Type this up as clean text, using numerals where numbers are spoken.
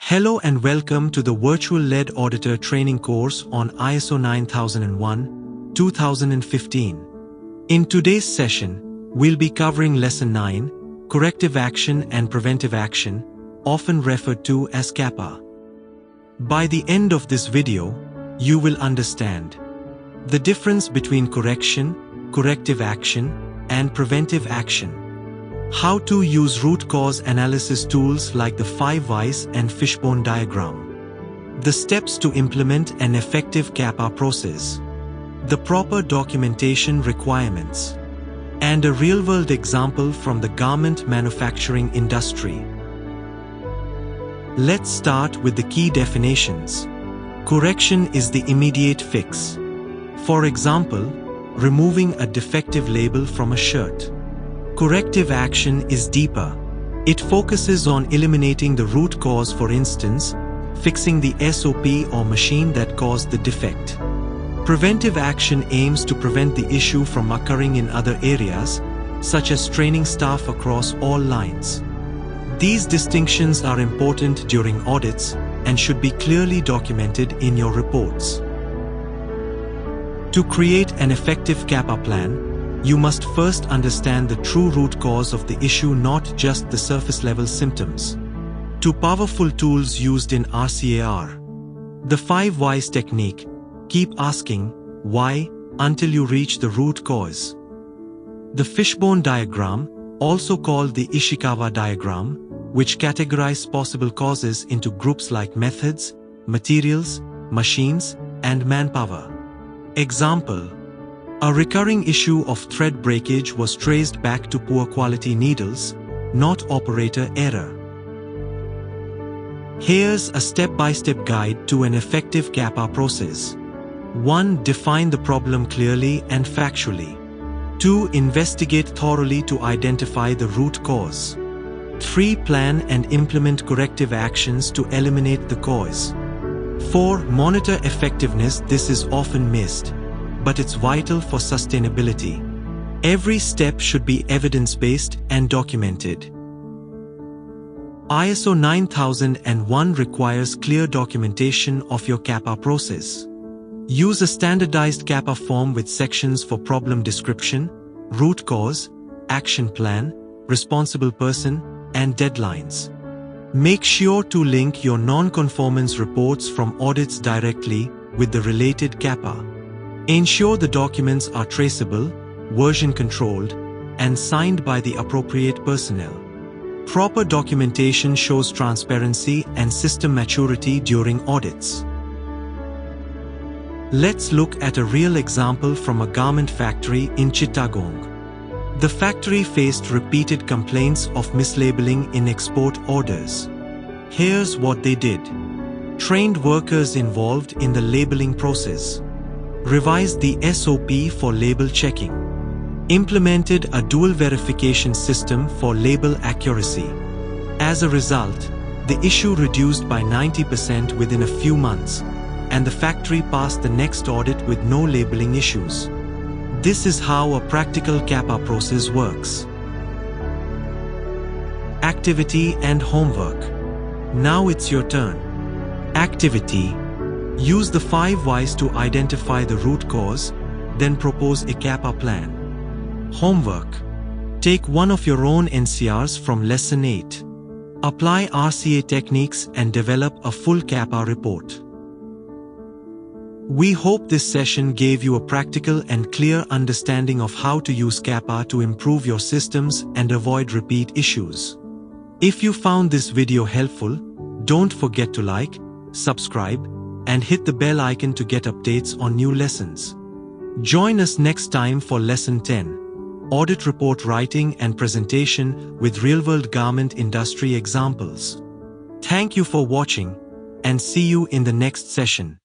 Hello and welcome to the Virtual Lead Auditor training course on ISO 9001-2015. In today's session, we'll be covering Lesson 9, Corrective Action and Preventive Action, often referred to as CAPA. By the end of this video, you will understand the difference between correction, corrective action, and preventive action. How to use root cause analysis tools like the 5 whys and fishbone diagram. The steps to implement an effective CAPA process. The proper documentation requirements. And a real-world example from the garment manufacturing industry. Let's start with the key definitions. Correction is the immediate fix. For example, removing a defective label from a shirt. Corrective action is deeper. It focuses on eliminating the root cause, for instance, fixing the SOP or machine that caused the defect. Preventive action aims to prevent the issue from occurring in other areas, such as training staff across all lines. These distinctions are important during audits and should be clearly documented in your reports. To create an effective CAPA plan, you must first understand the true root cause of the issue, not just the surface-level symptoms. Two powerful tools used in RCAR. The 5 whys technique. Keep asking why until you reach the root cause. The fishbone diagram, also called the Ishikawa diagram, which categorizes possible causes into groups like methods, materials, machines, and manpower. Example: a recurring issue of thread breakage was traced back to poor quality needles, not operator error. Here's a step-by-step guide to an effective CAPA process. 1. Define the problem clearly and factually. 2. Investigate thoroughly to identify the root cause. 3. Plan and implement corrective actions to eliminate the cause. 4. Monitor effectiveness. This is often missed, but it's vital for sustainability. Every step should be evidence-based and documented. ISO 9001 requires clear documentation of your CAPA process. Use a standardized CAPA form with sections for problem description, root cause, action plan, responsible person, and deadlines. Make sure to link your non-conformance reports from audits directly with the related CAPA. Ensure the documents are traceable, version controlled, and signed by the appropriate personnel. Proper documentation shows transparency and system maturity during audits. Let's look at a real example from a garment factory in Chittagong. The factory faced repeated complaints of mislabeling in export orders. Here's what they did. Trained workers involved in the labeling process. Revised the SOP for label checking. Implemented a dual verification system for label accuracy. As a result, the issue reduced by 90% within a few months, and the factory passed the next audit with no labeling issues. This is how a practical CAPA process works. Activity and homework. Now it's your turn. Activity. Use the 5 whys to identify the root cause, then propose a CAPA plan. Homework. Take one of your own NCRs from Lesson 8. Apply RCA techniques and develop a full CAPA report. We hope this session gave you a practical and clear understanding of how to use CAPA to improve your systems and avoid repeat issues. If you found this video helpful, don't forget to like, subscribe, and hit the bell icon to get updates on new lessons. Join us next time for Lesson 10, Audit Report Writing and Presentation with Real-World Garment Industry Examples. Thank you for watching, and see you in the next session.